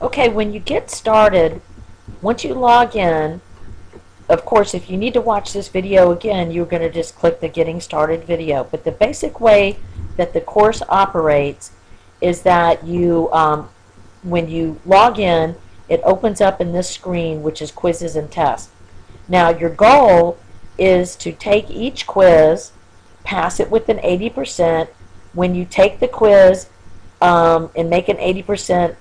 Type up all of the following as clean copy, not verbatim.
Okay, when you get started, once you log in, of course, if you need to watch this video again, you're going to just click the Getting Started video. But the basic way that the course operates is that when you log in, it opens up in this screen, which is quizzes and tests. Now, your goal is to take each quiz, pass it with an 80%. When you take the quiz and make an 80%,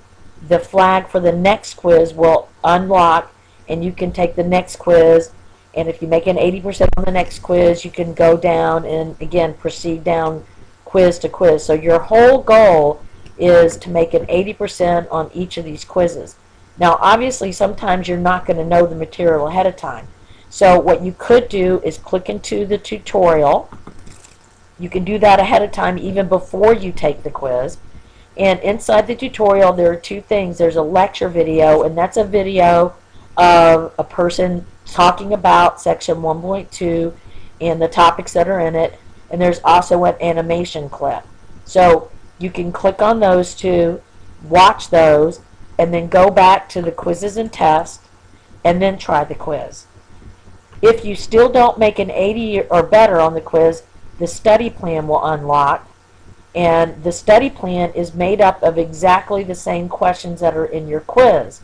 the flag for the next quiz will unlock, and you can take the next quiz, and if you make an 80% on the next quiz, you can go down and again proceed down quiz to quiz. So your whole goal is to make an 80% on each of these quizzes. Now obviously sometimes you're not going to know the material ahead of time. So what you could do is click into the tutorial. You can do that ahead of time even before you take the quiz. And inside the tutorial there are two things. There's a lecture video, and that's a video of a person talking about section 1.2 and the topics that are in it. And there's also an animation clip. So you can click on those two, watch those, and then go back to the quizzes and tests, and then try the quiz. If you still don't make an 80 or better on the quiz, the study plan will unlock. And the study plan is made up of exactly the same questions that are in your quiz.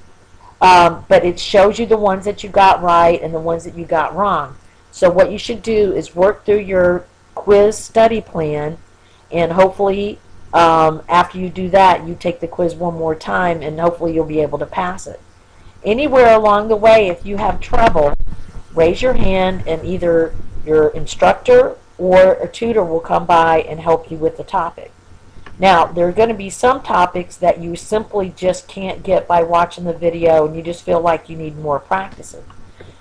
But it shows you the ones that you got right and the ones that you got wrong. So what you should do is work through your quiz study plan, and hopefully after you do that, you take the quiz one more time, and hopefully you'll be able to pass it. Anywhere along the way, if you have trouble, raise your hand, and either your instructor or a tutor will come by and help you with the topic. Now, there are going to be some topics that you simply just can't get by watching the video, and you just feel like you need more practicing.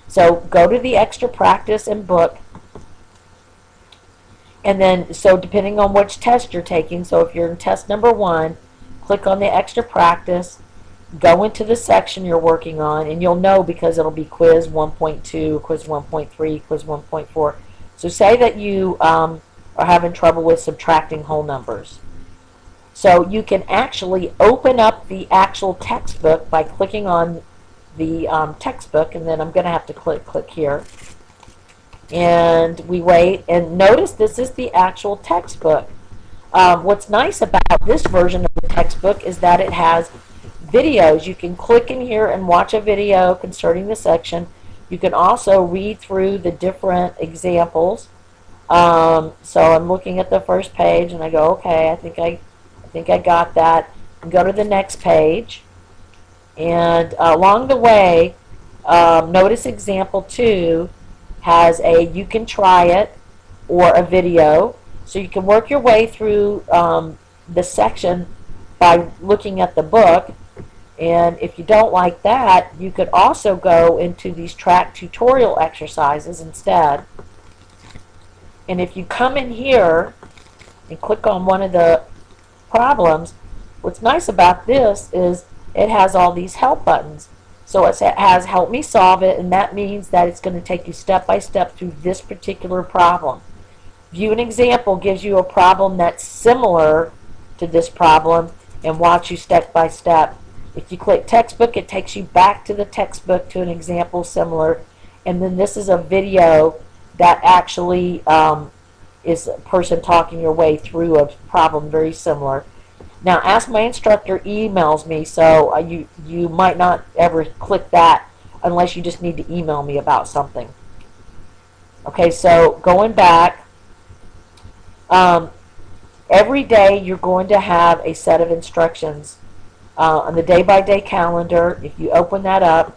So go to the extra practice and book, and then, so depending on which test you're taking, so if you're in test number 1, click on the extra practice, go into the section you're working on, and you'll know because it'll be quiz 1.2, quiz 1.3, quiz 1.4. So say that you are having trouble with subtracting whole numbers. So you can actually open up the actual textbook by clicking on the textbook, and then I'm going to have to click here. And we wait, and notice this is the actual textbook. What's nice about this version of the textbook is that it has videos. You can click in here and watch a video concerning the section. You can also read through the different examples. So I'm looking at the first page, and I go, okay, I think I got that. And go to the next page, and along the way, notice example 2 has a you can try it or a video. So you can work your way through the section by looking at the book. And if you don't like that, you could also go into these track tutorial exercises instead. And if you come in here and click on one of the problems, what's nice about this is it has all these help buttons. So it has help me solve it, and that means that it's going to take you step by step through this particular problem. View an example gives you a problem that's similar to this problem and watch you step by step. If you click textbook, it takes you back to the textbook to an example similar, and then this is a video that actually is a person talking your way through a problem very similar. Now, Ask My Instructor emails me, so you might not ever click that unless you just need to email me about something. Okay, so going back, every day you're going to have a set of instructions on the day-by-day calendar. If you open that up,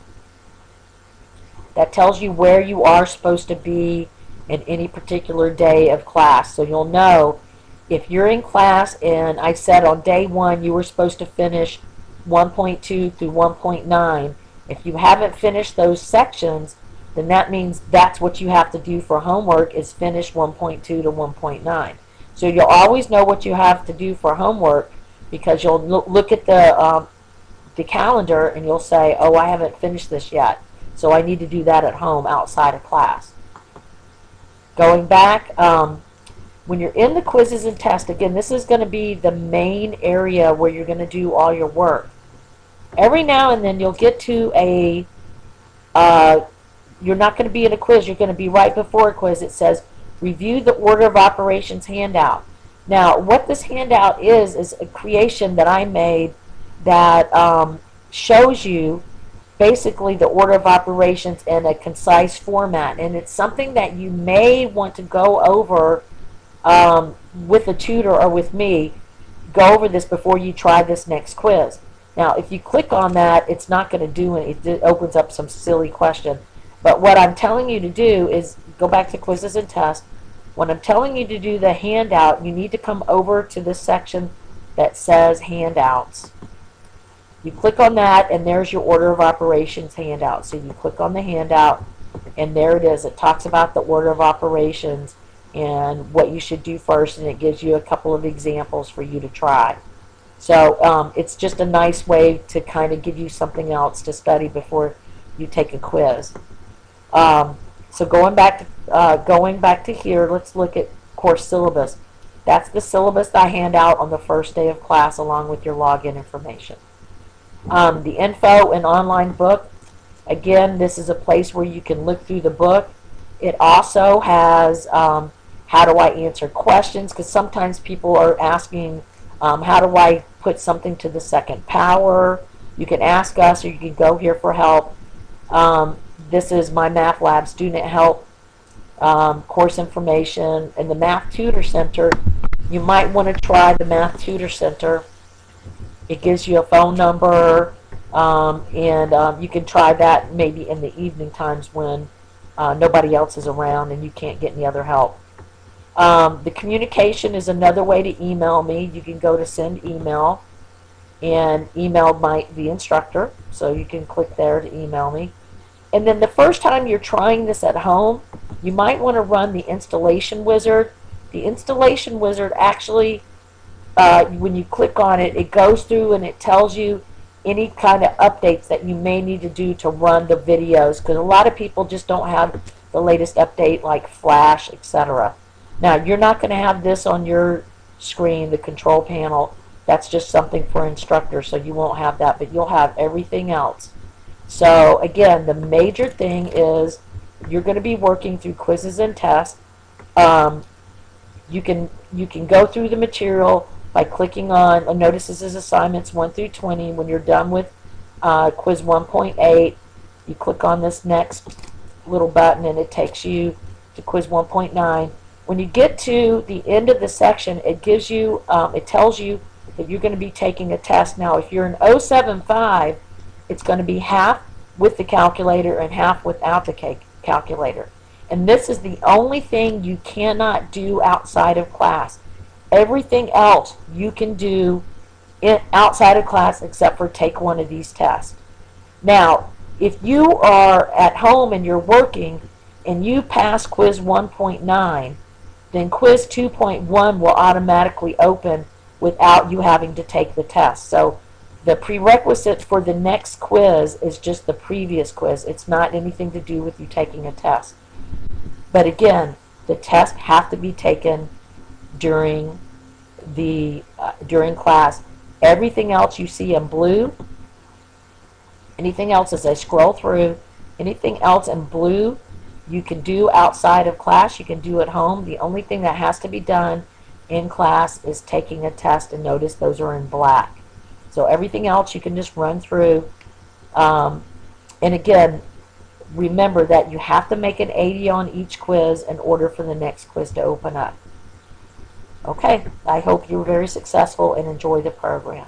that tells you where you are supposed to be in any particular day of class. So you'll know if you're in class, and I said on day 1 you were supposed to finish 1.2 through 1.9. If you haven't finished those sections, then that means that's what you have to do for homework, is finish 1.2 to 1.9. So you'll always know what you have to do for homework, because you'll look at the calendar and you'll say, oh, I haven't finished this yet, so I need to do that at home outside of class. Going back, when you're in the quizzes and tests, again, this is going to be the main area where you're going to do all your work. Every now and then you'll get to a, you're not going to be in a quiz, you're going to be right before a quiz. It says, review the order of operations handout. Now, what this handout is a creation that I made that shows you basically the order of operations in a concise format. And it's something that you may want to go over with a tutor or with me. Go over this before you try this next quiz. Now, if you click on that, it's not going to do it. It opens up some silly question. But what I'm telling you to do is go back to quizzes and tests. When I'm telling you to do the handout, you need to come over to this section that says handouts. You click on that, and there's your order of operations handout. So you click on the handout, and there it is. It talks about the order of operations and what you should do first, and it gives you a couple of examples for you to try. So it's just a nice way to kind of give you something else to study before you take a quiz. So going back to here, let's look at course syllabus. That's the syllabus that I hand out on the first day of class along with your login information. The info and online book, again, this is a place where you can look through the book. It also has how do I answer questions, because sometimes people are asking how do I put something to the second power. You can ask us, or you can go here for help. This is MyMathLab student help, course information, and the Math Tutor Center. You might want to try the Math Tutor Center. It gives you a phone number, and you can try that maybe in the evening times when nobody else is around and you can't get any other help. The communication is another way to email me. You can go to send email and email the instructor, so you can click there to email me. And then the first time you're trying this at home, you might want to run the installation wizard. The installation wizard actually, when you click on it, it goes through and it tells you any kind of updates that you may need to do to run the videos, because a lot of people just don't have the latest update like Flash, etc. Now, you're not going to have this on your screen, the control panel. That's just something for instructors, so you won't have that, but you'll have everything else. So again, the major thing is you're going to be working through quizzes and tests. You can go through the material by clicking on, notice this is assignments 1 through 20. When you're done with quiz 1.8, you click on this next little button and it takes you to quiz 1.9. When you get to the end of the section, it gives you, it tells you that you're going to be taking a test. Now, if you're an 075, it's going to be half with the calculator and half without the calculator. And this is the only thing you cannot do outside of class. Everything else you can do outside of class except for take one of these tests. Now, if you are at home and you're working and you pass quiz 1.9, then quiz 2.1 will automatically open without you having to take the test. So the prerequisite for the next quiz is just the previous quiz. It's not anything to do with you taking a test. But again, the tests have to be taken during class. Everything else you see in blue, anything else as I scroll through, anything else in blue you can do outside of class, you can do at home. The only thing that has to be done in class is taking a test, and notice those are in black. So everything else you can just run through. And again, remember that you have to make an 80 on each quiz in order for the next quiz to open up. Okay, I hope you're very successful and enjoy the program.